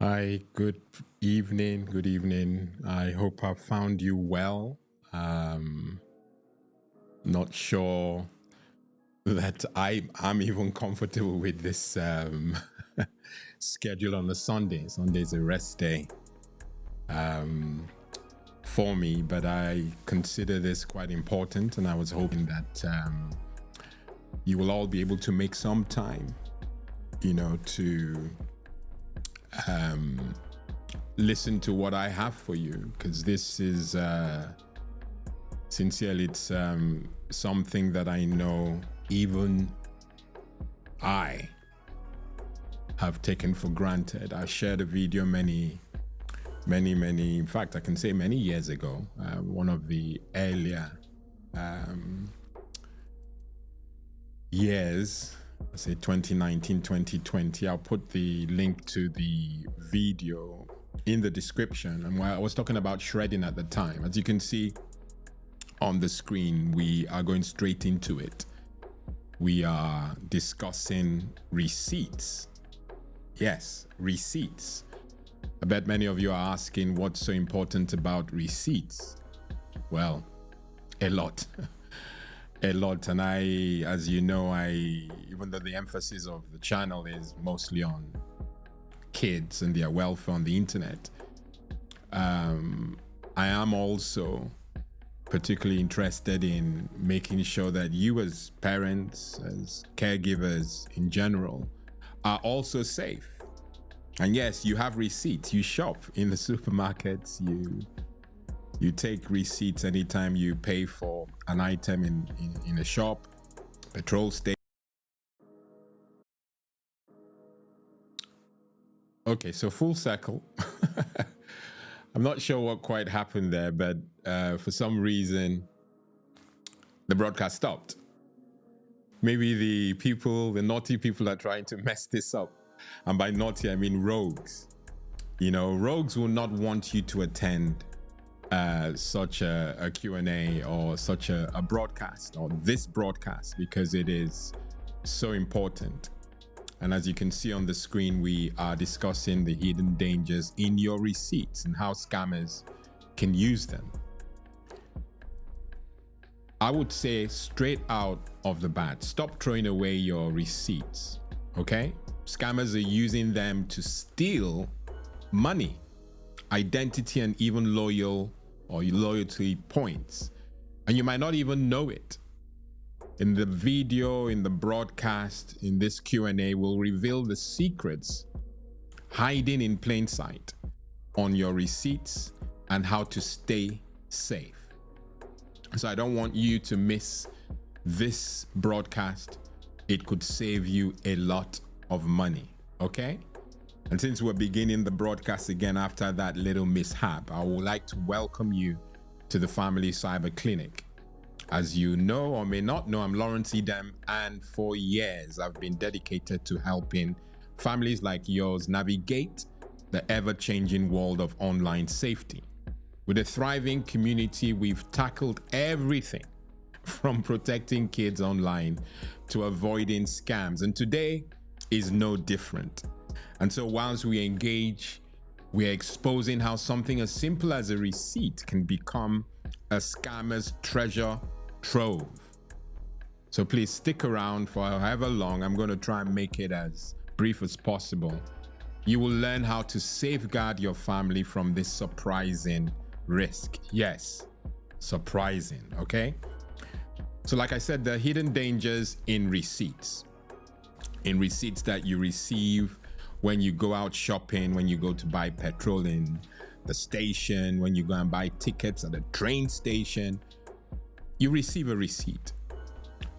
Hi, good evening. Good evening. I hope I found you well. Not sure that I'm even comfortable with this schedule on a Sunday. Sunday's a rest day for me, but I consider this quite important, and I was hoping that you will all be able to make some time, to listen to what I have for you, because this is sincerely, it's something that I know even I have taken for granted. I shared a video many, in fact, I can say many years ago, one of the earlier years, I say 2019, 2020. I'll put the link to the video in the description. And while I was talking about shredding at the time, as you can see on the screen, we are going straight into it. We are discussing receipts. Yes, receipts. I bet many of you are asking what's so important about receipts. Well, a lot. A lot. And I, as you know, even though the emphasis of the channel is mostly on kids and their welfare on the internet, I am also particularly interested in making sure that you as parents, as caregivers in general, are also safe. And yes, you have receipts. You shop in the supermarkets. You take receipts anytime you pay for an item in a shop, petrol station. Okay, so full circle. I'm not sure what quite happened there, but for some reason, the broadcast stopped. Maybe the naughty people are trying to mess this up. And by naughty, I mean rogues. Rogues will not want you to attend such a Q&A or such a broadcast, or this broadcast, because it is so important. And as you can see on the screen, we are discussing the hidden dangers in your receipts and how scammers can use them. I would say straight out of the bat, stop throwing away your receipts, okay? Scammers are using them to steal money, identity, and even loyalty points. And you might not even know it. In the video, in the broadcast, in this Q&A, we'll reveal the secrets hiding in plain sight on your receipts and how to stay safe. So I don't want you to miss this broadcast. It could save you a lot of money, okay? And since we're beginning the broadcast again after that little mishap, I would like to welcome you to the Family Cyber Clinic. As you know or may not know, I'm Lawrence Edem, and for years I've been dedicated to helping families like yours navigate the ever-changing world of online safety. With a thriving community, we've tackled everything from protecting kids online to avoiding scams, and today is no different. And so whilst we engage, we're exposing how something as simple as a receipt can become a scammer's treasure trove. So please stick around for however long. I'm going to try and make it as brief as possible. You will learn how to safeguard your family from this surprising risk. Yes, surprising, okay? So like I said, the hidden dangers in receipts. In receipts that you receive when you go out shopping, when you go to buy petrol in the station, when you go and buy tickets at the train station, you receive a receipt.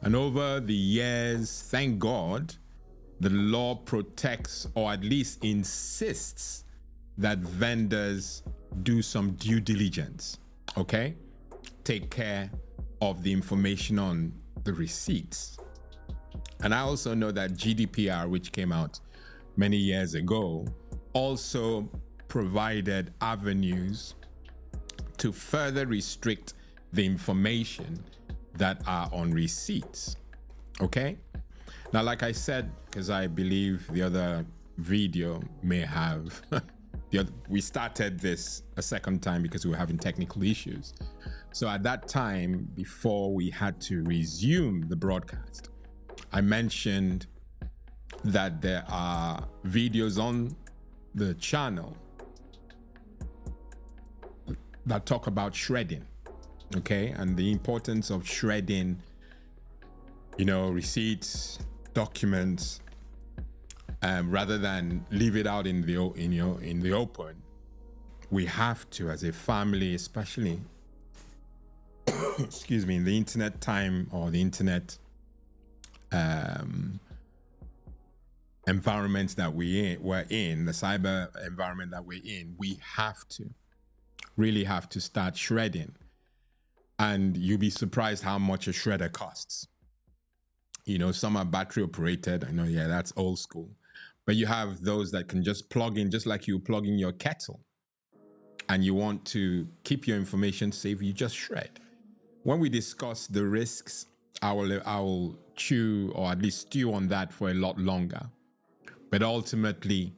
And over the years, thank God, the law protects, or at least insists, that vendors do some due diligence, okay? Take care of the information on the receipts. And I also know that GDPR, which came out many years ago, also provided avenues to further restrict the information that are on receipts. Okay, now like I said, because I believe the other video may have we started this a second time because we were having technical issues. So at that time, before we had to resume the broadcast, I mentioned that there are videos on the channel that talk about shredding, okay, and the importance of shredding, you know, receipts, documents, rather than leave it out in the open. We have to, as a family, especially excuse me, in the internet time, or the internet environment that we're in, the cyber environment that we're in, we really have to start shredding. And you'll be surprised how much a shredder costs. You know, some are battery operated. I know, yeah, that's old school. But you have those that can just plug in, just like you plug in your kettle, and you want to keep your information safe, you just shred. When we discuss the risks, I will chew, or at least stew on that for a lot longer. But ultimately,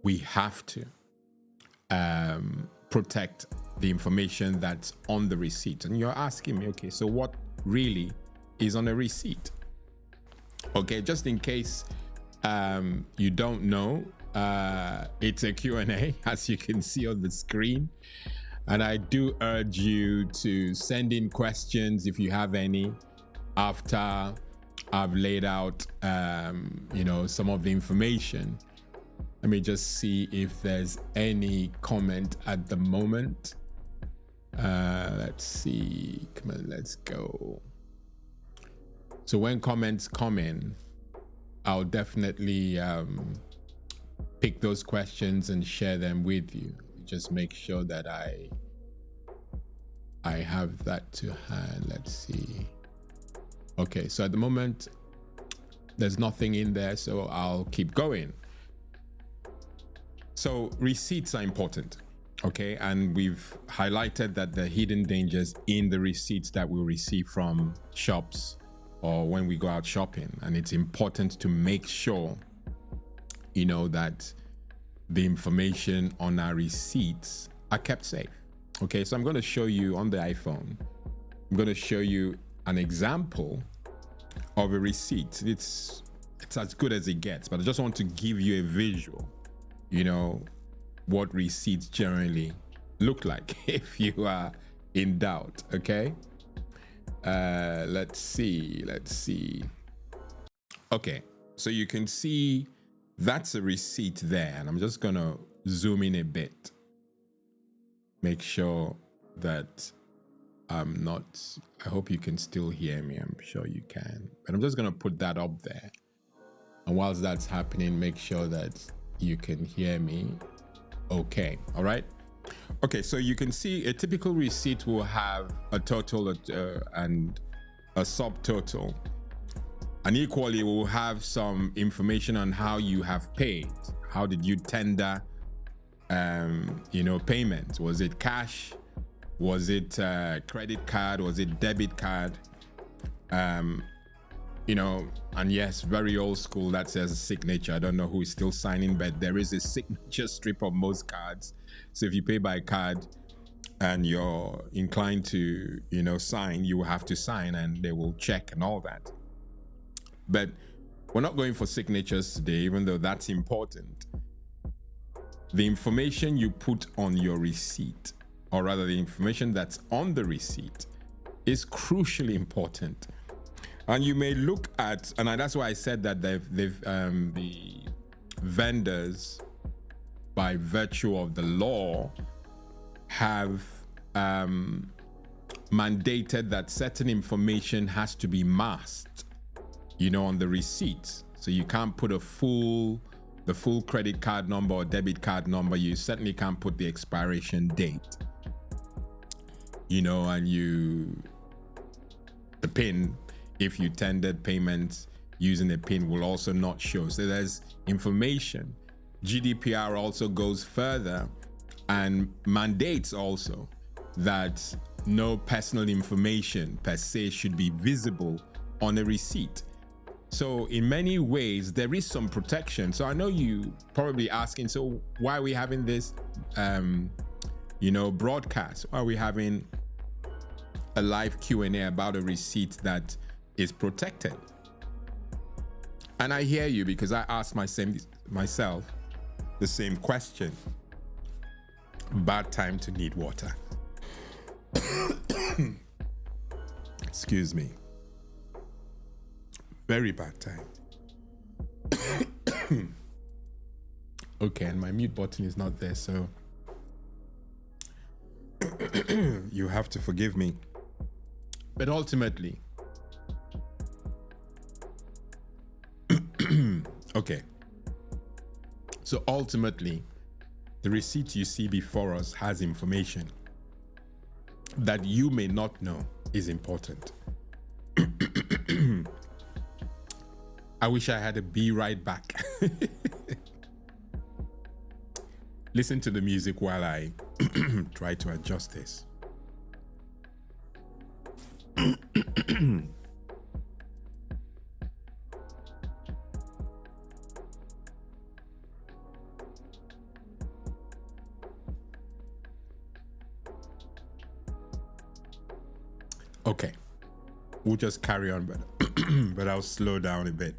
we have to protect the information that's on the receipt. And you're asking me, okay, so what really is on a receipt? Okay, just in case you don't know, it's a Q&A, as you can see on the screen. And I do urge you to send in questions if you have any after I've laid out, you know, some of the information. Let me just see if there's any comment at the moment. Let's see. Come on, let's go. So when comments come in, I'll definitely pick those questions and share them with you. Just make sure that I have that to hand. Let's see. Okay, so at the moment, there's nothing in there, so I'll keep going. So receipts are important, okay? And we've highlighted that the hidden dangers in the receipts that we receive from shops or when we go out shopping. And it's important to make sure, you know, that the information on our receipts are kept safe. Okay, so I'm going to show you on the iPhone, I'm going to show you an example of a receipt. It's as good as it gets, but I just want to give you a visual, you know, what receipts generally look like if you are in doubt. Okay, let's see. Okay, so you can see that's a receipt there, and I'm just gonna zoom in a bit, make sure that I'm not, I hope you can still hear me. I'm sure you can, but I'm just gonna put that up there, and whilst that's happening, make sure that you can hear me okay. All right, okay, so you can see a typical receipt will have a total and a subtotal, and equally we'll have some information on how you have paid. How did you tender you know, payment? Was it cash? Was it credit card? Was it debit card? You know, and yes, very old school, that says a signature. I don't know who is still signing, but there is a signature strip of most cards. So if you pay by card and you're inclined to, you know, sign, you will have to sign and they will check and all that. But we're not going for signatures today, even though that's important. The information you put on your receipt, or rather the information that's on the receipt, is crucially important. And you may look at, and that's why I said that the vendors, by virtue of the law, have mandated that certain information has to be masked, you know, on the receipt. So you can't put the full credit card number or debit card number. You certainly can't put the expiration date, you know, and the PIN, if you tendered payments using a PIN, will also not show. So there's information. GDPR also goes further and mandates also that no personal information per se should be visible on a receipt. So in many ways, there is some protection. So I know you probably asking, so why are we having this, broadcast? Why are we having a live Q&A about a receipt that is protected? And I hear you, because I asked myself the same question. Bad time to need water. Excuse me. Very bad time. Okay, and my mute button is not there, so you have to forgive me. But ultimately, okay. So ultimately, the receipt you see before us has information that you may not know is important. I wish I had a be right back. Listen to the music while I try to adjust this. Okay, we'll just carry on, but I'll slow down a bit.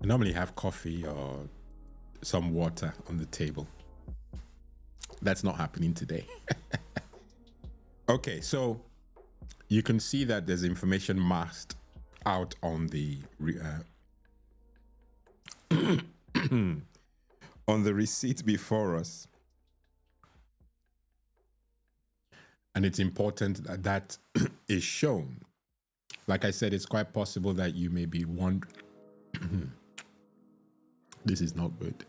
I normally have coffee or some water on the table. That's not happening today. Okay, so you can see that there's information masked out on the on the receipt before us. And it's important that that is shown. Like I said, it's quite possible that you may be wondering, this is not good.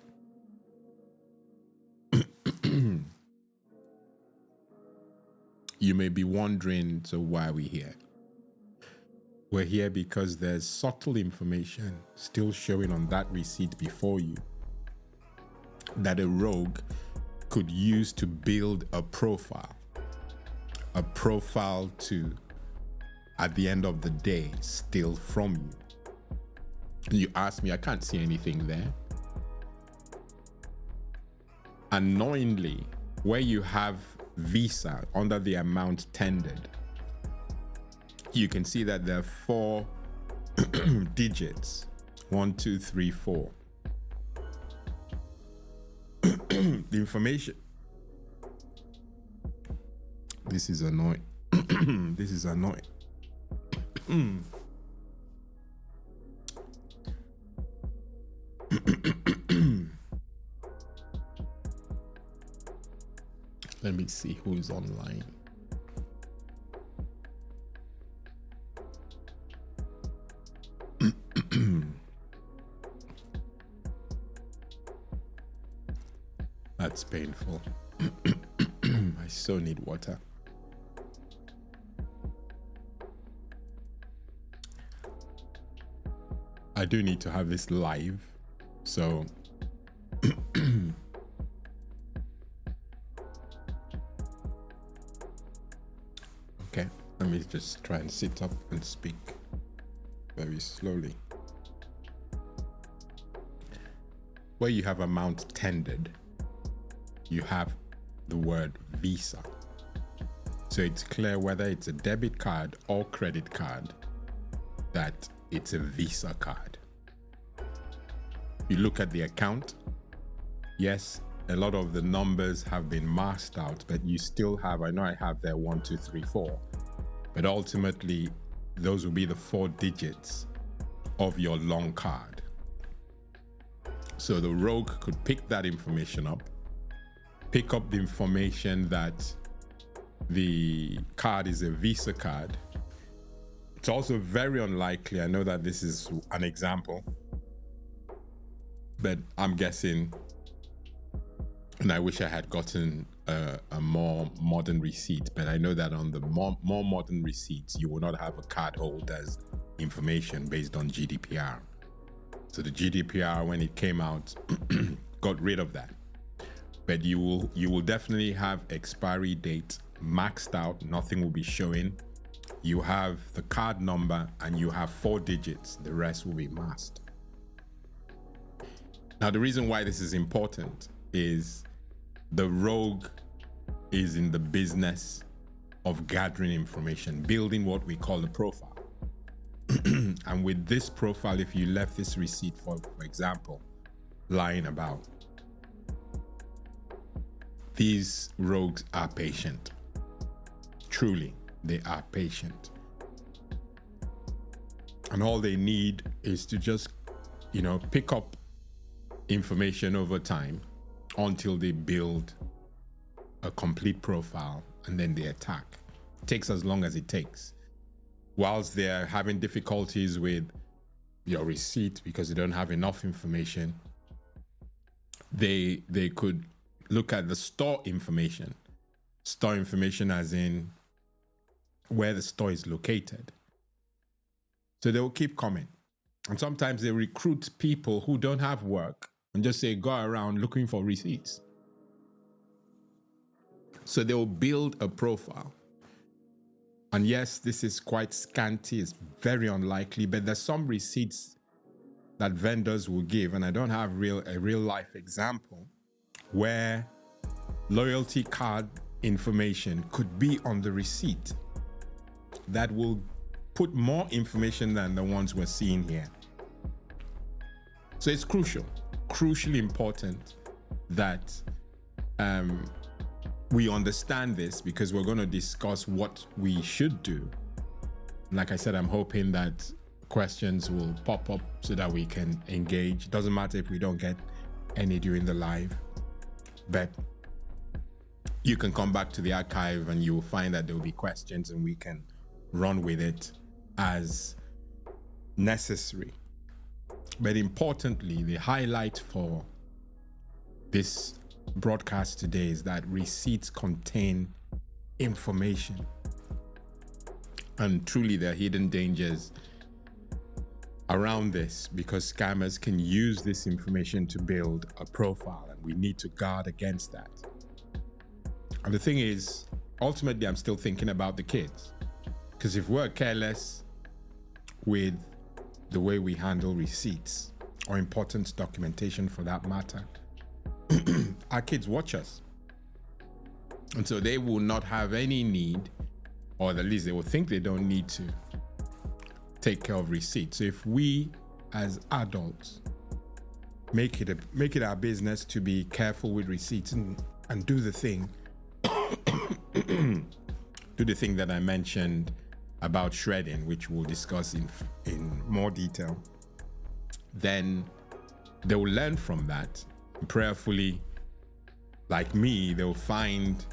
You may be wondering, so why are we here? We're here because there's subtle information still showing on that receipt before you that a rogue could use to build a profile to, at the end of the day, steal from you. And you ask me, I can't see anything there. Unknowingly, where you have Visa under the amount tendered, you can see that there are 4 digits. 1, 2, 3, 4. The information. This is annoying. This is annoying. Let me see who's online. That's painful. I so need water. I do need to have this live, so okay, let me just try and sit up and speak very slowly. Where you have amount tendered, you have the word Visa. So it's clear whether it's a debit card or credit card that it's a Visa card. You look at the account. Yes, a lot of the numbers have been masked out, but you still have, I know I have there 1, 2, 3, 4, but ultimately those will be the 4 digits of your long card. So the rogue could pick that information up, pick up the information that the card is a Visa card. It's also very unlikely, I know that this is an example, but I'm guessing, and I wish I had gotten a more modern receipt, but I know that on the more modern receipts, you will not have a card holder's information based on GDPR. So the GDPR, when it came out, got rid of that. But you will definitely have expiry date maxed out. Nothing will be showing. You have the card number and you have 4 digits. The rest will be masked. Now, the reason why this is important is the rogue is in the business of gathering information, building what we call the profile. And with this profile, if you left this receipt, for example, lying about, these rogues are patient. Truly, they are patient. And all they need is to just, pick up information over time until they build a complete profile, and then they attack. It takes as long as it takes. Whilst they're having difficulties with your receipt because they don't have enough information, they could look at the store information as in where the store is located. So they will keep coming. And sometimes they recruit people who don't have work and just say, go around looking for receipts. So they will build a profile. And yes, this is quite scanty. It's very unlikely, but there's some receipts that vendors will give. And I don't have a real life example where loyalty card information could be on the receipt that will put more information than the ones we're seeing here. So it's crucially important that we understand this, because we're going to discuss what we should do. Like I said, I'm hoping that questions will pop up so that we can engage. Doesn't matter if we don't get any during the live, but you can come back to the archive and you will find that there will be questions and we can run with it as necessary. But importantly, the highlight for this broadcast today is that receipts contain information, and truly there are hidden dangers around this, because scammers can use this information to build a profile, and we need to guard against that. And the thing is, ultimately, I'm still thinking about the kids, because if we're careless with the way we handle receipts or important documentation for that matter, our kids watch us. And so they will not have any need, or at least they will think they don't need to take care of receipts. So if we as adults make it our business to be careful with receipts and do the thing, do the thing that I mentioned about shredding, which we'll discuss in more detail, then they will learn from that. Prayerfully, like me, they'll find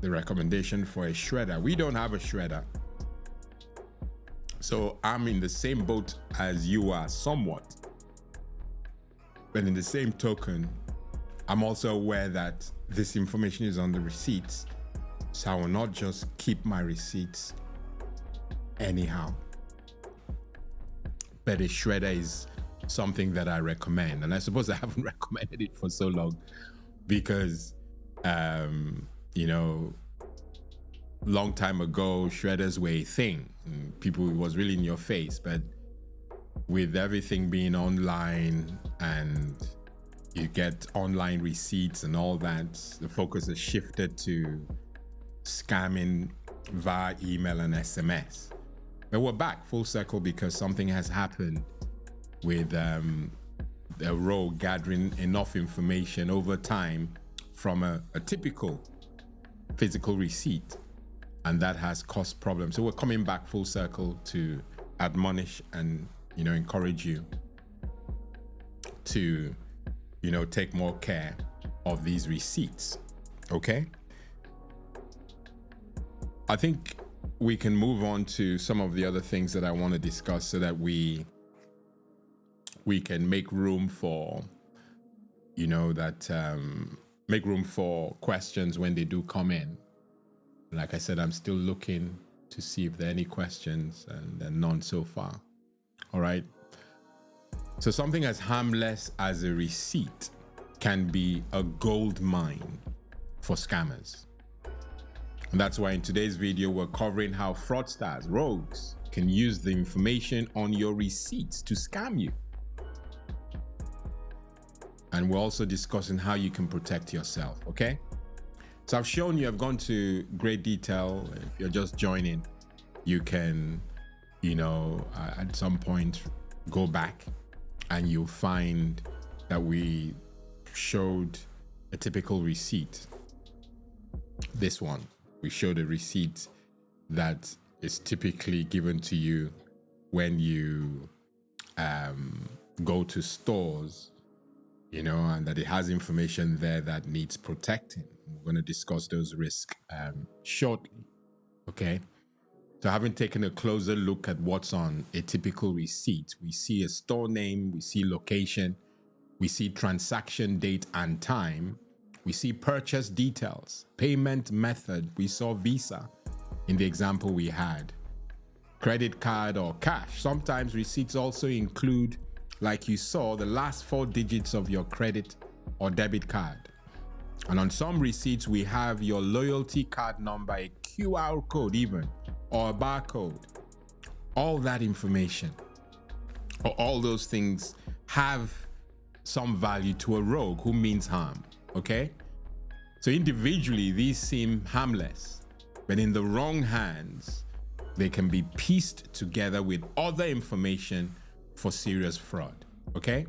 the recommendation for a shredder. We don't have a shredder, so I'm in the same boat as you are somewhat. But in the same token, I'm also aware that this information is on the receipts, so I will not just keep my receipts anyhow. But a shredder is something that I recommend, and I suppose I haven't recommended it for so long because long time ago shredders were a thing and people, it was really in your face. But with everything being online and you get online receipts and all that, the focus has shifted to scamming via email and SMS. But we're back full circle because something has happened with the rogue gathering enough information over time from a typical physical receipt, and that has caused problems. So we're coming back full circle to admonish and encourage you to take more care of these receipts. Okay, I think we can move on to some of the other things that I want to discuss so that we can make room for make room for questions when they do come in. Like I said, I'm still looking to see if there are any questions, and there are none so far. All right, so something as harmless as a receipt can be a gold mine for scammers. And that's why in today's video, we're covering how fraudsters, rogues, can use the information on your receipts to scam you. And we're also discussing how you can protect yourself, okay? So I've shown you, I've gone to great detail. If you're just joining, you can, at some point go back and you'll find that we showed a typical receipt. This one, we showed a receipt that is typically given to you when you go to stores, and that it has information there that needs protecting. We're going to discuss those risks shortly, okay? So having taken a closer look at what's on a typical receipt, we see a store name, we see location, we see transaction date and time, we see purchase details, payment method, we saw Visa in the example we had, credit card or cash. Sometimes receipts also include, like you saw, the last 4 digits of your credit or debit card. And on some receipts, we have your loyalty card number, a QR code even, or a barcode. All that information, or all those things have some value to a rogue who means harm, okay? So individually, these seem harmless, but in the wrong hands, they can be pieced together with other information for serious fraud, okay?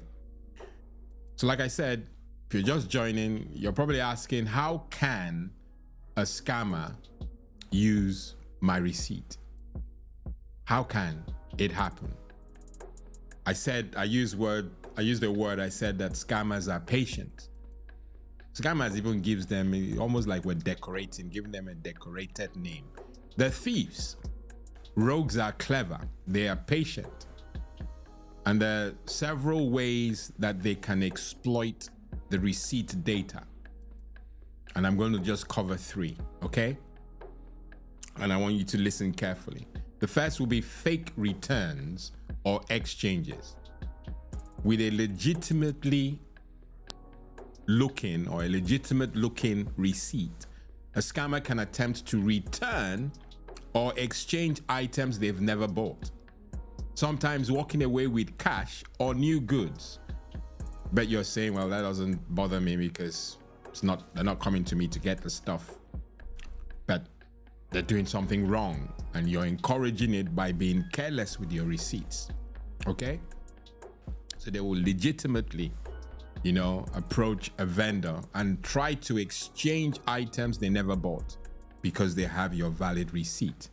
So like I said, if you're just joining, you're probably asking, how can a scammer use my receipt? How can it happen? I said that scammers are patient. Scammers even gives them, almost like we're decorating, giving them a decorated name. They're thieves. Rogues are clever. They are patient. And there are several ways that they can exploit the receipt data. And I'm going to just cover 3, okay? And I want you to listen carefully. The first will be fake returns or exchanges. With a legitimate looking receipt, a scammer can attempt to return or exchange items they've never bought, sometimes walking away with cash or new goods. But you're saying, well, that doesn't bother me because they're not coming to me to get the stuff, but they're doing something wrong, and you're encouraging it by being careless with your receipts, okay? So they will legitimately, approach a vendor and try to exchange items they never bought because they have your valid receipt.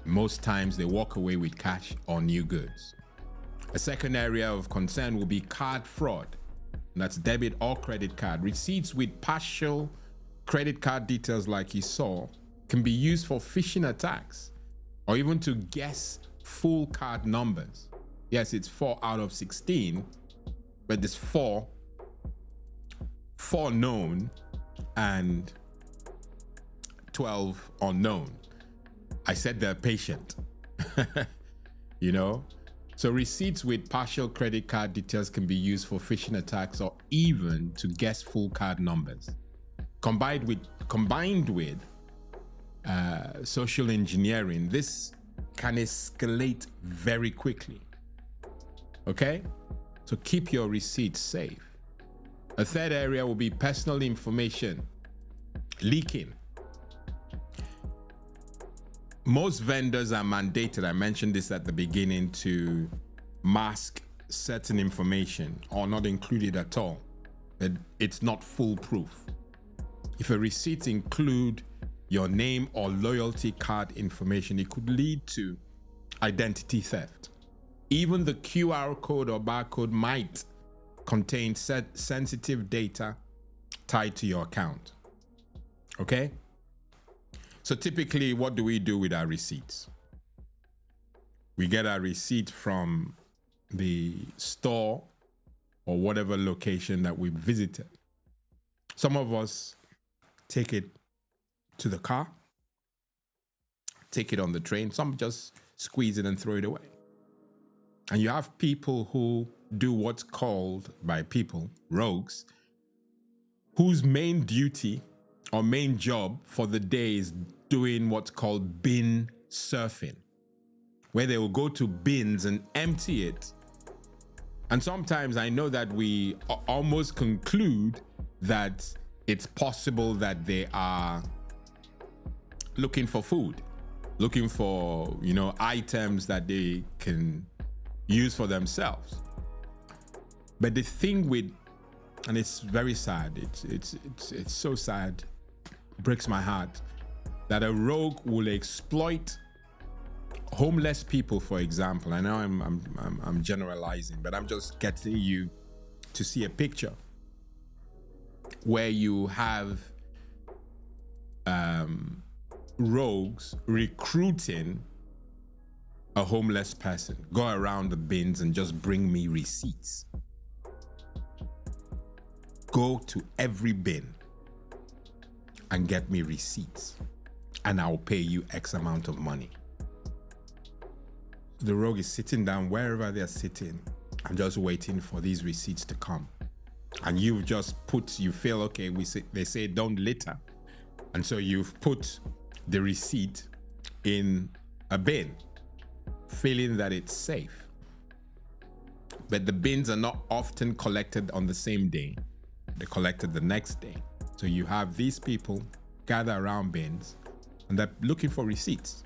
Most times they walk away with cash or new goods. A second area of concern will be card fraud. That's debit or credit card. Receipts with partial credit card details, like you saw, can be used for phishing attacks or even to guess full card numbers. Yes, it's 4 out of 16, but there's 4 known and 12 unknown. I said they're patient, So receipts with partial credit card details can be used for phishing attacks or even to guess full card numbers. Combined with social engineering, this can escalate very quickly. Okay? So keep your receipts safe. A third area will be personal information leaking. Most vendors are mandated, I mentioned this at the beginning, to mask certain information or not include it at all. It's not foolproof. If a receipt include your name or loyalty card information, it could lead to identity theft. Even the QR code or barcode might contain sensitive data tied to your account. Okay? So typically, what do we do with our receipts? We get our receipt from the store or whatever location that we visited. Some of us take it to the car, take it on the train. Some just squeeze it and throw it away. And you have people who do what's called by people, rogues, whose main duty or main job for the day is doing what's called bin surfing, where they will go to bins and empty it. And sometimes I know that we almost conclude that it's possible that they are looking for food, looking for, you know, items that they can use for themselves. But the thing with, and it's very sad, it's so sad, breaks my heart, that a rogue will exploit homeless people, for example. I know I'm generalizing, but I'm just getting you to see a picture where you have rogues recruiting a homeless person. Go around the bins and just bring me receipts. Go to every bin and get me receipts, and I'll pay you X amount of money. The rogue is sitting down wherever they're sitting and just waiting for these receipts to come. And you've just put, you feel, okay, they say don't litter. And so you've put the receipt in a bin, feeling that it's safe. But the bins are not often collected on the same day. They're collected the next day. So you have these people gather around bins and they're looking for receipts.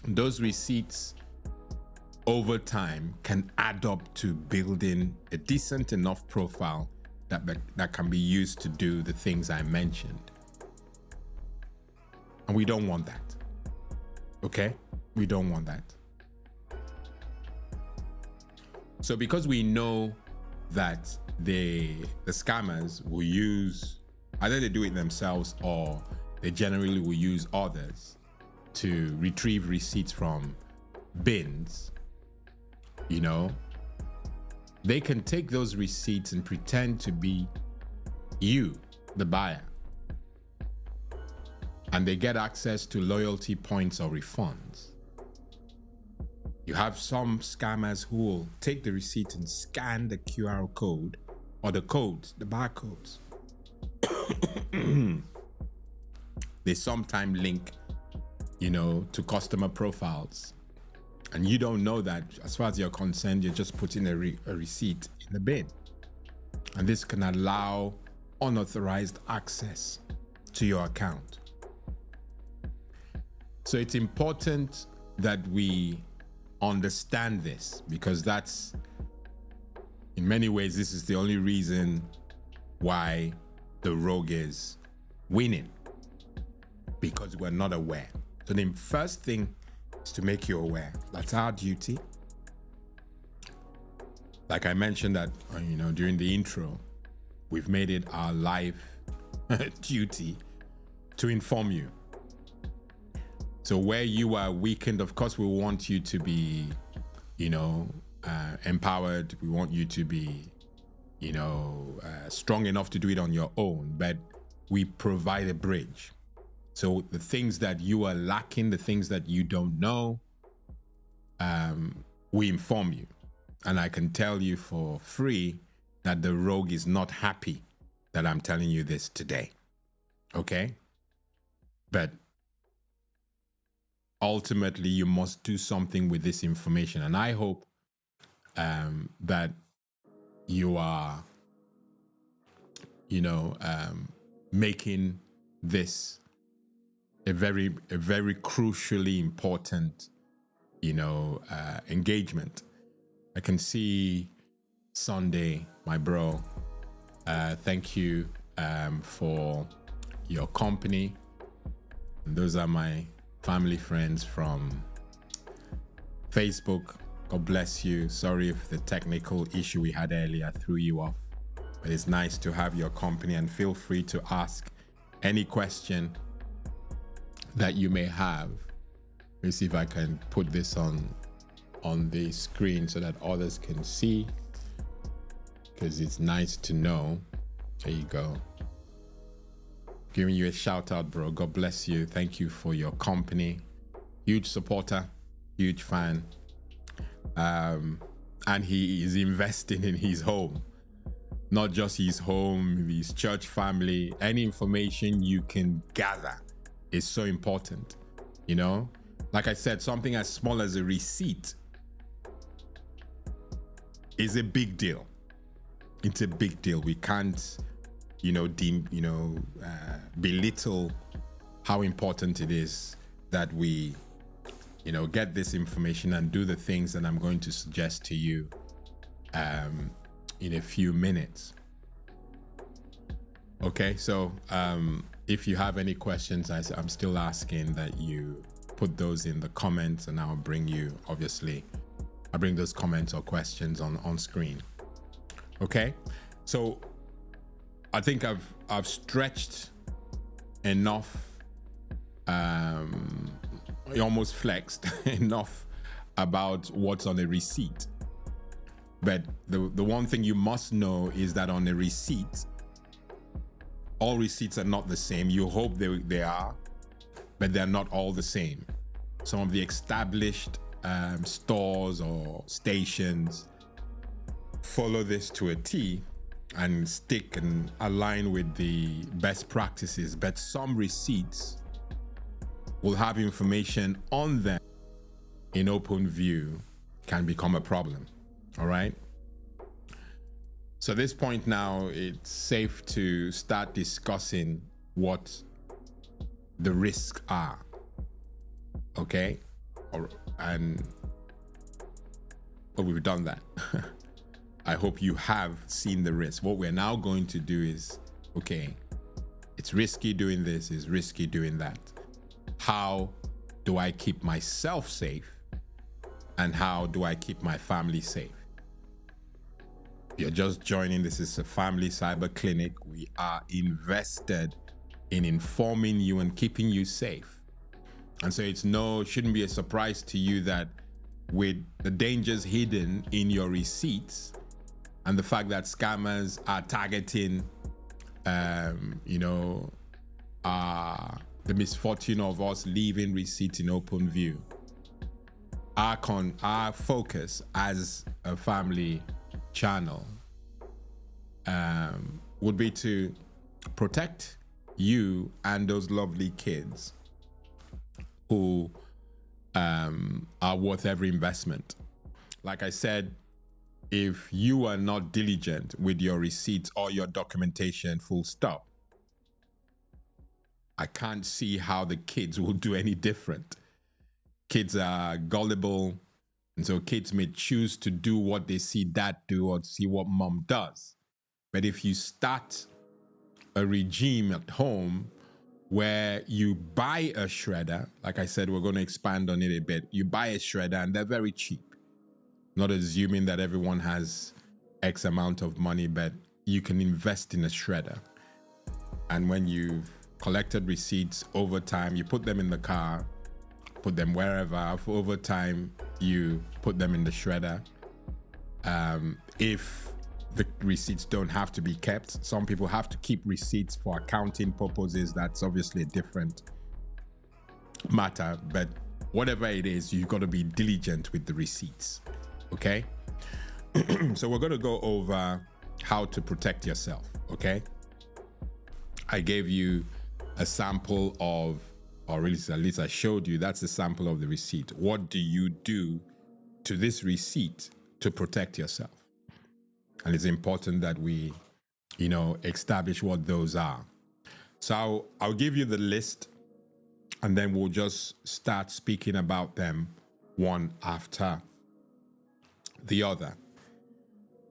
Those receipts over time can add up to building a decent enough profile that can be used to do the things I mentioned. And we don't want that. Okay? We don't want that. So because we know that the scammers will use, either they do it themselves or they generally will use others to retrieve receipts from bins, you know, they can take those receipts and pretend to be you, the buyer. And they get access to loyalty points or refunds. You have some scammers who will take the receipt and scan the QR code or the codes, the barcodes. They sometimes link, you know, to customer profiles. And you don't know that. As far as you're concerned, you're just putting a receipt in the bin. And this can allow unauthorized access to your account. So it's important that we understand this, because that's, in many ways, this is the only reason why the rogue is winning, because we're not aware. So the first thing is to make you aware. That's our duty. Like I mentioned that, you know, during the intro, we've made it our life duty to inform you. So where you are weakened, of course, we want you to be, you know, empowered. We want you to be, you know, strong enough to do it on your own, but we provide a bridge. So the things that you are lacking, the things that you don't know, we inform you. And I can tell you for free that the rogue is not happy that I'm telling you this today. Okay? But ultimately, you must do something with this information. And I hope that you are, you know, making this a very crucially important, you know, engagement. I can see Sunday, my bro. Thank you for your company. And those are my family friends from Facebook. God bless you. Sorry if the technical issue we had earlier threw you off, but it's nice to have your company, and feel free to ask any question that you may have. Let me see if I can put this on the screen so that others can see, because it's nice to know. There you go. Giving you a shout out, bro. God bless you. Thank you for your company. Huge supporter, huge fan. And he is investing in his home. not just his home, his church family. Any information you can gather is so important. You know, like I said, something as small as a receipt is a big deal. It's a big deal. We can't, belittle how important it is that we, get this information and do the things that I'm going to suggest to you in a few minutes. Okay, so if you have any questions, I'm still asking that you put those in the comments, and I'll bring those comments or questions on screen. Okay, so I think I've stretched enough, almost flexed enough about what's on a receipt. But the one thing you must know is that on a receipt, all receipts are not the same. You hope they are, but they're not all the same. Some of the established stores or stations follow this to a T and stick and align with the best practices, but some receipts will have information on them in open view, can become a problem. All right. So at this point now, it's safe to start discussing what the risks are. Okay. But we've done that. I hope you have seen the risk. What we're now going to do is, okay, it's risky doing this, it's risky doing that. How do I keep myself safe? And how do I keep my family safe? You're just joining, this is a family cyber clinic. We are invested in informing you and keeping you safe. And so shouldn't be a surprise to you that with the dangers hidden in your receipts and the fact that scammers are targeting, the misfortune of us leaving receipts in open view. Our focus as a family channel would be to protect you and those lovely kids who are worth every investment. Like I said, if you are not diligent with your receipts or your documentation, full stop, I can't see how the kids will do any different. Kids are gullible, and so kids may choose to do what they see dad do or see what mom does. But if you start a regime at home where you buy a shredder, like I said, we're going to expand on it a bit. You buy a shredder and they're very cheap. Not assuming that everyone has X amount of money, but you can invest in a shredder. And when you've collected receipts over time, you put them in the car, put them wherever. Over time, you put them in the shredder. If the receipts don't have to be kept, some people have to keep receipts for accounting purposes. That's obviously a different matter, but whatever it is, you've got to be diligent with the receipts. Okay. So we're going to go over how to protect yourself. Okay. I gave you a sample of, or at least I showed you, that's a sample of the receipt. What do you do to this receipt to protect yourself? And it's important that we, establish what those are. So I'll give you the list, and then we'll just start speaking about them one after the other.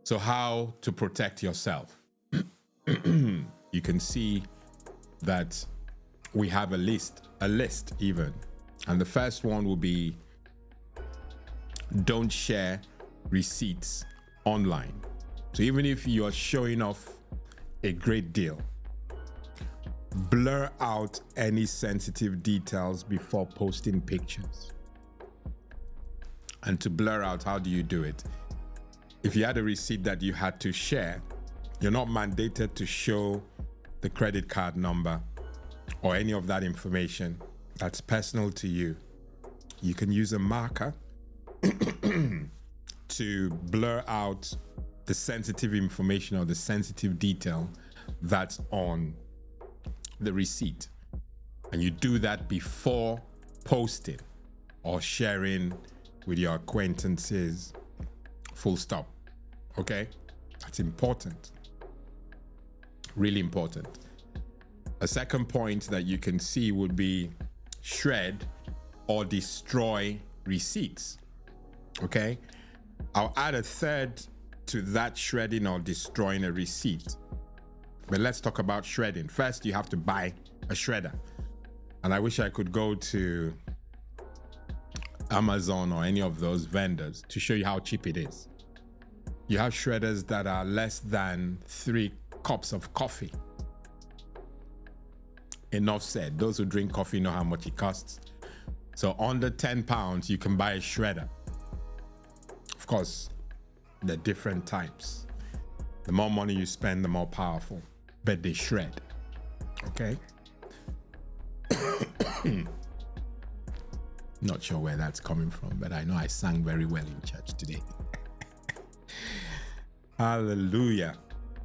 So how to protect yourself. You can see that we have a list even. And the first one will be, don't share receipts online. So even if you're showing off a great deal, blur out any sensitive details before posting pictures. And to blur out, how do you do it? If you had a receipt that you had to share, you're not mandated to show the credit card number or any of that information. That's personal to you. You can use a marker to blur out the sensitive information or the sensitive detail that's on the receipt. And you do that before posting or sharing with your acquaintances, full stop. Okay? That's important. Really important. A second point that you can see would be shred or destroy receipts. Okay? I'll add a third to that, shredding or destroying a receipt. But let's talk about shredding. First, you have to buy a shredder. And I wish I could go to Amazon or any of those vendors to show you how cheap it is. You have shredders that are less than 3 cups of coffee. Enough said. Those who drink coffee know how much it costs. So under £10, you can buy a shredder. Of course, there are different types. The more money you spend, the more powerful. But they shred. Okay? Not sure where that's coming from, but I know I sang very well in church today. Hallelujah.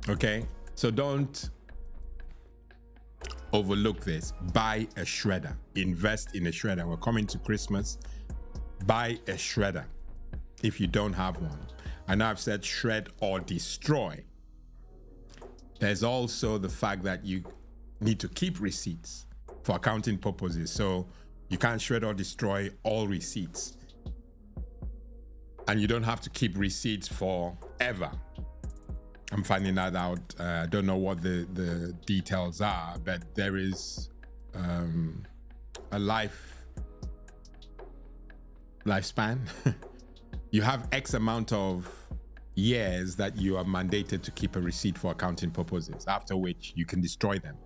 Okay? So don't overlook this. Buy a shredder. Invest in a shredder. We're coming to Christmas. Buy a shredder if you don't have one. I know I've said shred or destroy. There's also the fact that you need to keep receipts for accounting purposes. So you can't shred or destroy all receipts. And you don't have to keep receipts forever. I'm finding that out. I don't know what the details are, but there is a lifespan. You have X amount of years that you are mandated to keep a receipt for accounting purposes, after which you can destroy them.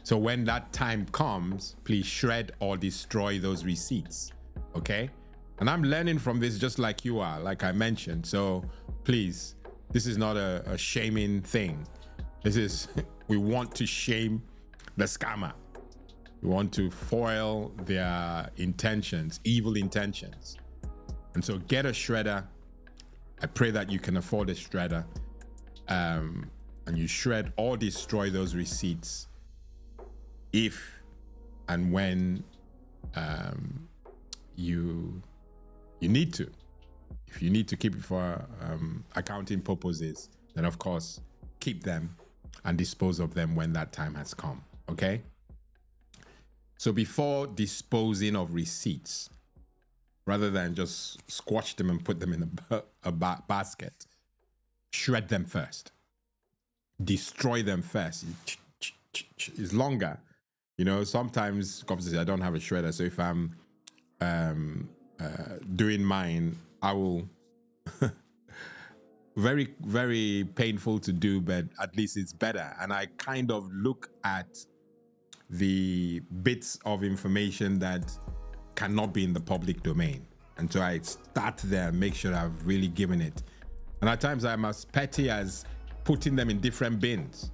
So when that time comes, please shred or destroy those receipts. Okay? And I'm learning from this just like you are, like I mentioned. So please, this is not a shaming thing. This is, we want to shame the scammer. We want to foil their intentions, evil intentions. And so get a shredder. I pray that you can afford a shredder. And you shred or destroy those receipts if and when you need to. If you need to keep it for accounting purposes, then of course keep them and dispose of them when that time has come. Okay? So before disposing of receipts, rather than just squash them and put them in a basket, shred them first. Destroy them first. It's longer. You know, sometimes, obviously, I don't have a shredder. So if I'm doing mine, I will... very, very painful to do, but at least it's better. And I kind of look at the bits of information that cannot be in the public domain. And so I start there and make sure I've really given it. And at times I'm as petty as putting them in different bins.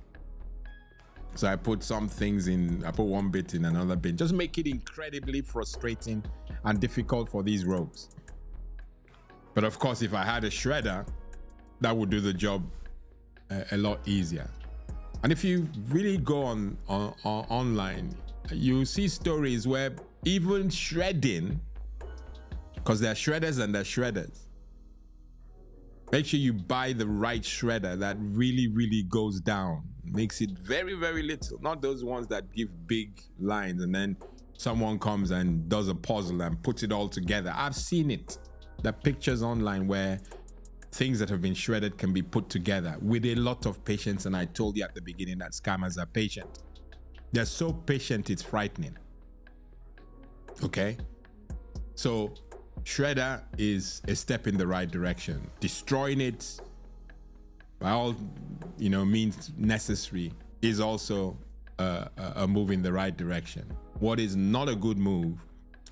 So I put some things in, I put one bit in another bin. Just make it incredibly frustrating and difficult for these rogues. But of course, if I had a shredder, that would do the job a lot easier. And if you really go on online, you see stories where even shredding, because there are shredders and there are shredders. Make sure you buy the right shredder that really, really goes down. Makes it very, very little. Not those ones that give big lines and then someone comes and does a puzzle and puts it all together. I've seen it. There are pictures online where things that have been shredded can be put together with a lot of patience. And I told you at the beginning that scammers are patient. They're so patient, it's frightening. Okay? So shredder is a step in the right direction. Destroying it by all means necessary is also a move in the right direction. What is not a good move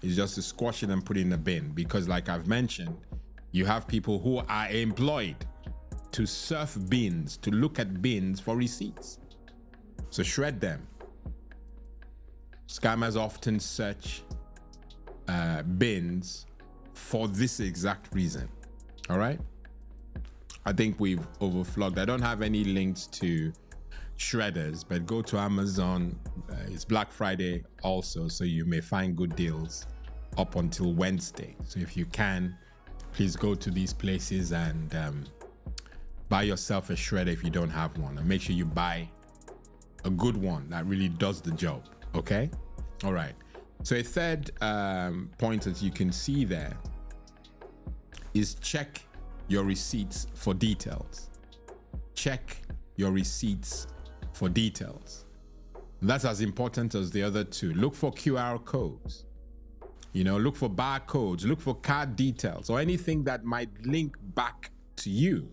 is just to squash it and put it in a bin, because like I've mentioned, you have people who are employed to surf bins, to look at bins for receipts. So shred them. Scammers often search bins for this exact reason. All right? I think we've overflogged. I don't have any links to shredders, but go to Amazon. It's Black Friday also, so you may find good deals up until Wednesday. So if you can, please go to these places and buy yourself a shredder if you don't have one, and make sure you buy a good one that really does the job. Okay. All right. So a third point that you can see there is check your receipts for details. Check your receipts for details. That's as important as the other two. Look for QR codes. You know, look for barcodes, look for card details, or anything that might link back to you.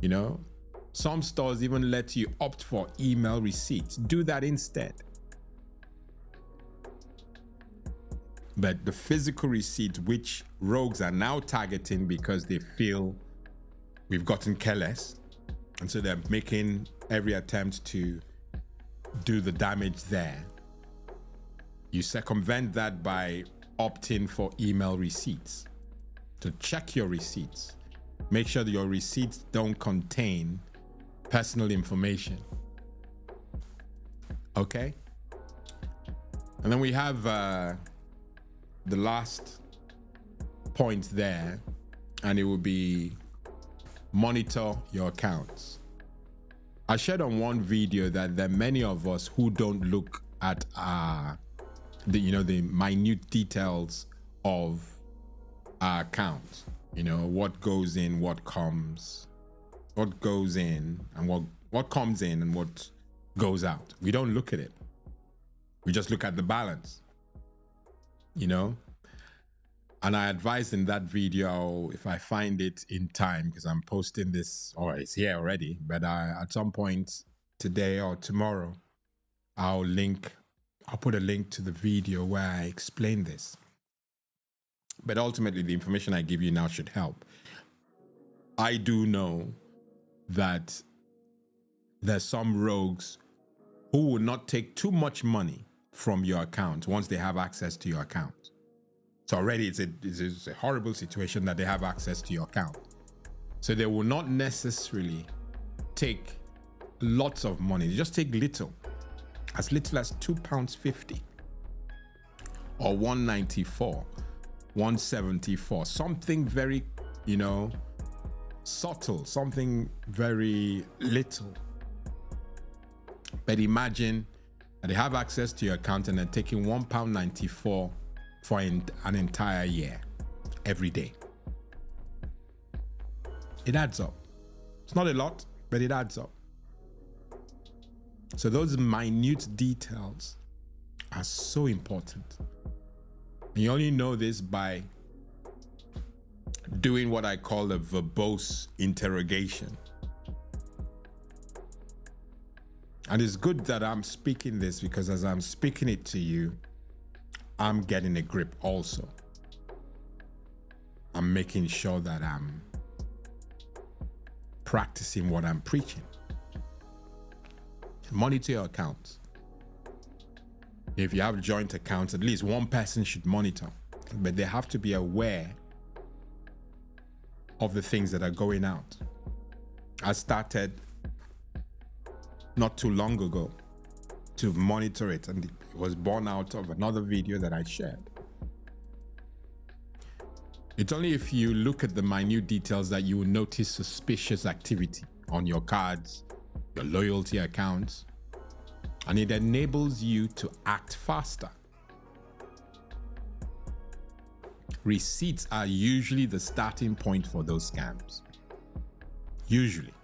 You know, some stores even let you opt for email receipts. Do that instead. But the physical receipt, which rogues are now targeting because they feel we've gotten careless, and so they're making every attempt to do the damage there. You circumvent that by opting for email receipts. To check your receipts, make sure that your receipts don't contain personal information. Okay? And then we have the last point there, and it will be monitor your accounts. I shared on one video that there are many of us who don't look at the minute details of our account. You know, what goes in, what comes, what goes in, and what comes in and what goes out. We don't look at it. We just look at the balance. You know, and I advised in that video, if I find it in time, because I'm posting this, or it's here already, but at some point today or tomorrow, I'll put a link to the video where I explain this. But ultimately, the information I give you now should help. I do know that there's some rogues who will not take too much money from your account once they have access to your account. So already it's a horrible situation that they have access to your account. So they will not necessarily take lots of money. They just take little, as little as £2.50 or £1.94, £1.74, something very, subtle, something very little. But imagine that they have access to your account and they're taking £1.94 for an entire year, every day. It adds up. It's not a lot, but it adds up. So those minute details are so important. And you only know this by doing what I call a verbose interrogation. And it's good that I'm speaking this, because as I'm speaking it to you, I'm getting a grip also. I'm making sure that I'm practicing what I'm preaching. Monitor your accounts. If you have joint accounts, at least one person should monitor, but they have to be aware of the things that are going out. I started not too long ago to monitor it, and it was born out of another video that I shared. It's only if you look at the minute details that you will notice suspicious activity on your cards, your loyalty accounts, and it enables you to act faster. Receipts are usually the starting point for those scams. Usually.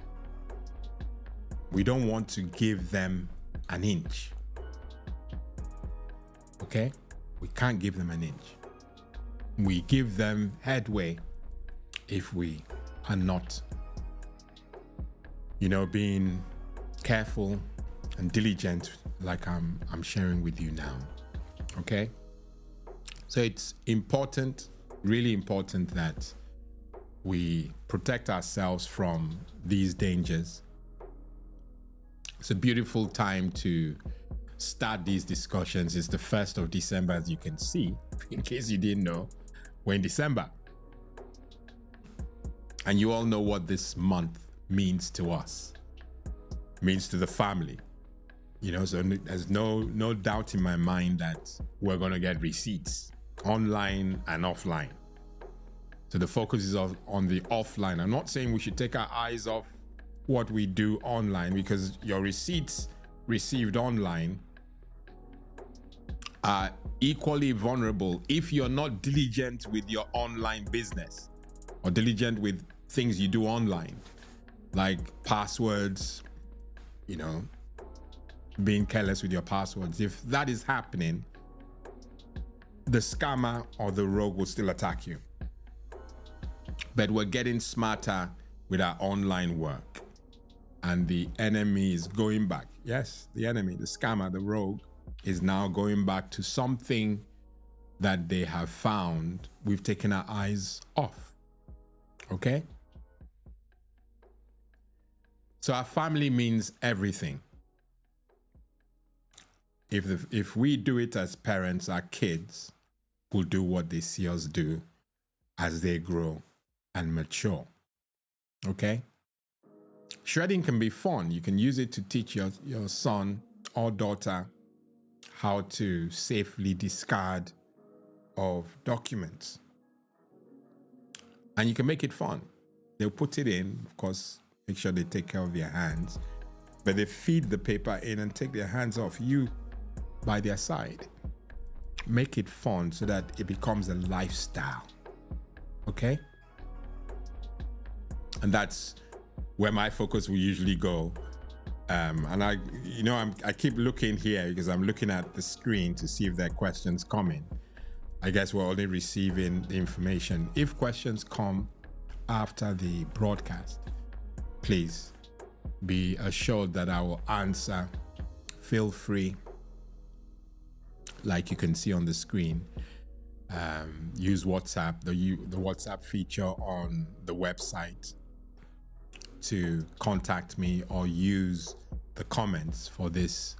We don't want to give them an inch. Okay? We can't give them an inch. We give them headway if we are not, being careful and diligent like I'm sharing with you now. Okay? So it's important, really important, that we protect ourselves from these dangers. It's a beautiful time to start these discussions. It's the 1st of December, as you can see. In case you didn't know, we're in December. And you all know what this month means to us, means to the family. You know, so there's no doubt in my mind that we're going to get receipts online and offline. So the focus is on the offline. I'm not saying we should take our eyes off what we do online, because your receipts received online are equally vulnerable if you're not diligent with your online business or diligent with things you do online, like passwords, you know, being careless with your passwords. If that is happening, the scammer or the rogue will still attack you. But we're getting smarter with our online work, and the enemy is going back. Yes, the enemy, the scammer, the rogue, is now going back to something that they have found we've taken our eyes off. Okay? So our family means everything. If we do it as parents, our kids will do what they see us do as they grow and mature. Okay? Shredding can be fun. You can use it to teach your son or daughter how to safely discard of documents. And you can make it fun. They'll put it in, of course, make sure they take care of their hands, but they feed the paper in and take their hands off you by their side. Make it fun so that it becomes a lifestyle. Okay? And that's where my focus will usually go. And I keep looking here because I'm looking at the screen to see if there are questions coming. I guess we're only receiving the information. If questions come after the broadcast, please be assured that I will answer. Feel free, like you can see on the screen. Use WhatsApp, the WhatsApp feature on the website to contact me, or use the comments for this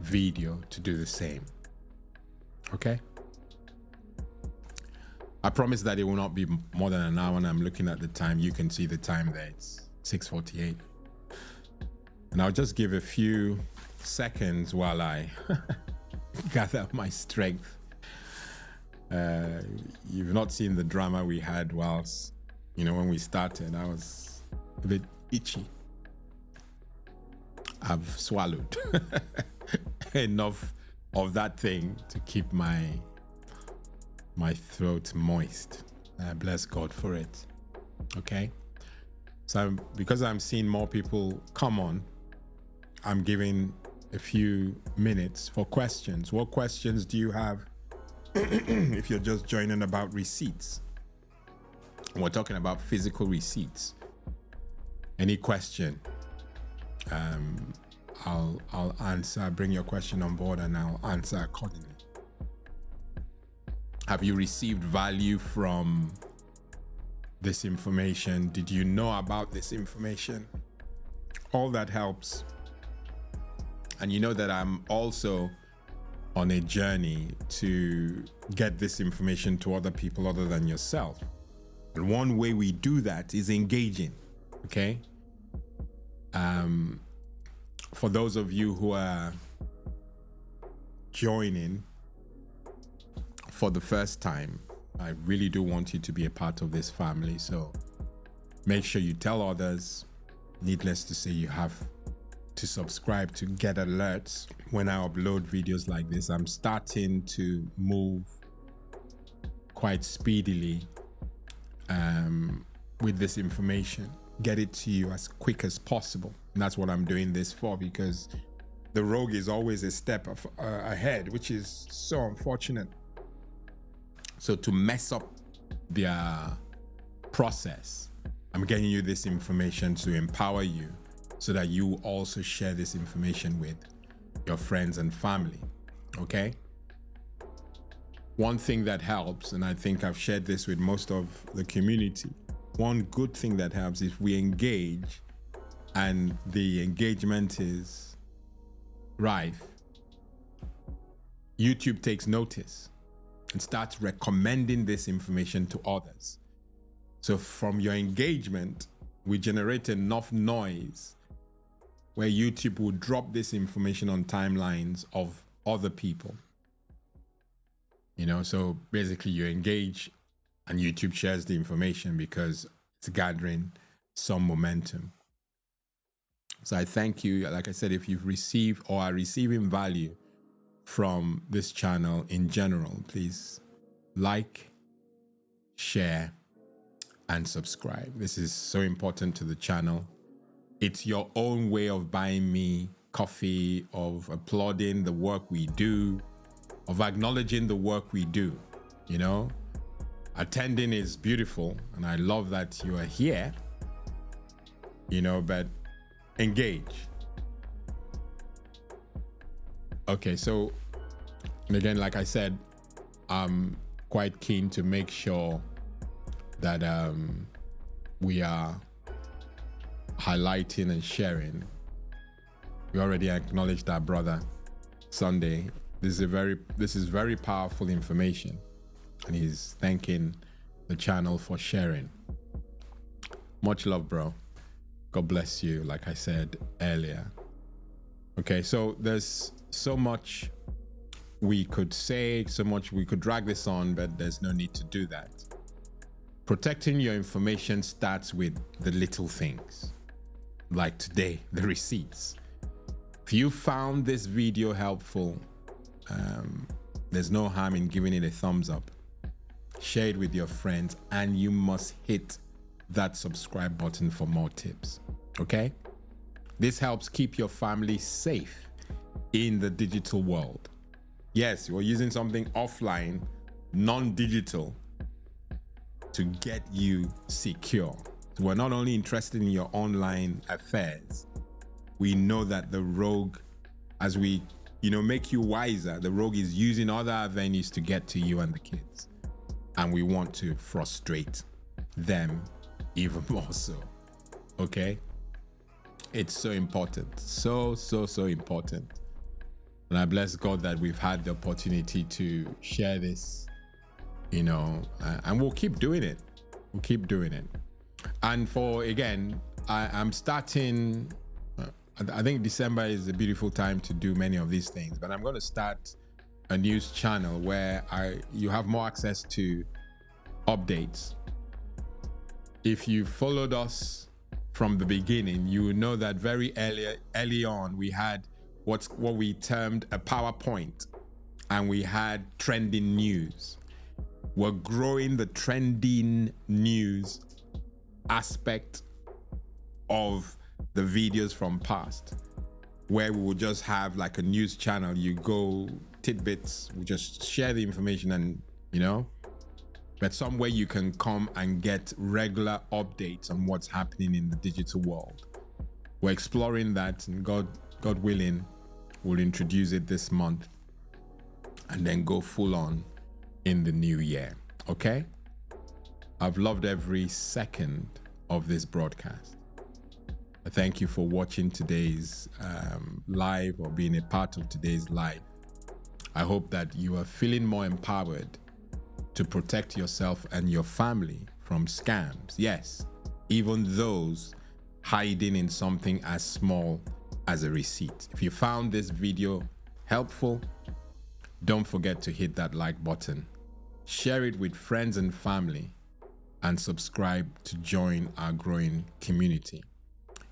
video to do the same. Okay? I promise that it will not be more than an hour, and I'm looking at the time. You can see the time there. It's 6:48. And I'll just give a few seconds while I gather my strength. You've not seen the drama we had whilst, when we started. I was a bit itchy. I've swallowed enough of that thing to keep my throat moist. Bless God for it. Okay? So because I'm seeing more people come on, I'm giving a few minutes for questions. What questions do you have if you're just joining about receipts? We're talking about physical receipts. Any question, I'll answer. Bring your question on board and I'll answer accordingly. Have you received value from this information? Did you know about this information? All that helps. And you know that I'm also on a journey to get this information to other people other than yourself. And one way we do that is engaging. Okay? For those of you who are joining for the first time, I really do want you to be a part of this family. So make sure you tell others. Needless to say, you have to subscribe to get alerts when I upload videos like this. I'm starting to move quite speedily with this information. Get it to you as quick as possible. And that's what I'm doing this for, because the rogue is always a step ahead, which is so unfortunate. So to mess up their process, I'm getting you this information to empower you so that you also share this information with your friends and family. Okay? One thing that helps, and I think I've shared this with most of the community, one good thing that helps is we engage and the engagement is rife. YouTube takes notice and starts recommending this information to others. So from your engagement, we generate enough noise where YouTube will drop this information on timelines of other people. You know, so basically you engage and YouTube shares the information because it's gathering some momentum. So I thank you. Like I said, if you've received or are receiving value from this channel in general, please like, share, and subscribe. This is so important to the channel. It's your own way of buying me coffee, of applauding the work we do, of acknowledging the work we do. You know, attending is beautiful and I love that you are here, you know, but engage. Okay, so, and again, like I said, I'm quite keen to make sure that we are highlighting and sharing. We already acknowledged our brother Sunday. This is very powerful information, and he's thanking the channel for sharing. Much love, bro. God bless you, like I said earlier. Okay, so there's so much we could say, so much we could drag this on, but there's no need to do that. Protecting your information starts with the little things, like today, the receipts. If you found this video helpful, there's no harm in giving it a thumbs up. Share it with your friends, and you must hit that subscribe button for more tips. Okay? This helps keep your family safe in the digital world. Yes, you're using something offline, non-digital, to get you secure. So we're not only interested in your online affairs, we know that the rogue, as we, you know, make you wiser, the rogue is using other avenues to get to you and the kids. And we want to frustrate them even more so. Okay? It's so important. So important. And I bless God that we've had the opportunity to share this, you know, and we'll keep doing it. We'll keep doing it. And for, again, I'm starting, I think December is a beautiful time to do many of these things, but I'm going to start a news channel where you have more access to updates. If you followed us from the beginning, you will know that very early on, we had what we termed a PowerPoint, and we had trending news. We're growing the trending news aspect of the videos from past, where we will just have like a news channel. You go tidbits, we just share the information, and you know, but somewhere you can come and get regular updates on what's happening in the digital world. We're exploring that, and God willing, we'll introduce it this month and then go full on in the new year. Okay? I've loved every second of this broadcast. I thank you for watching today's live, or being a part of today's live. I hope that you are feeling more empowered to protect yourself and your family from scams. Yes, even those hiding in something as small as a receipt. If you found this video helpful, don't forget to hit that like button, share it with friends and family, and subscribe to join our growing community.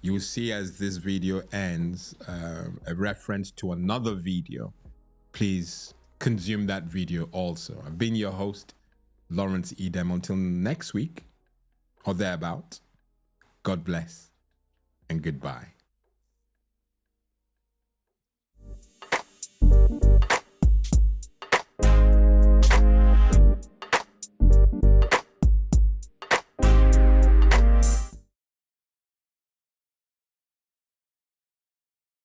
You will see as this video ends a reference to another video. Please consume that video also. I've been your host, Lawrence Edem. Until next week or thereabout, God bless and goodbye.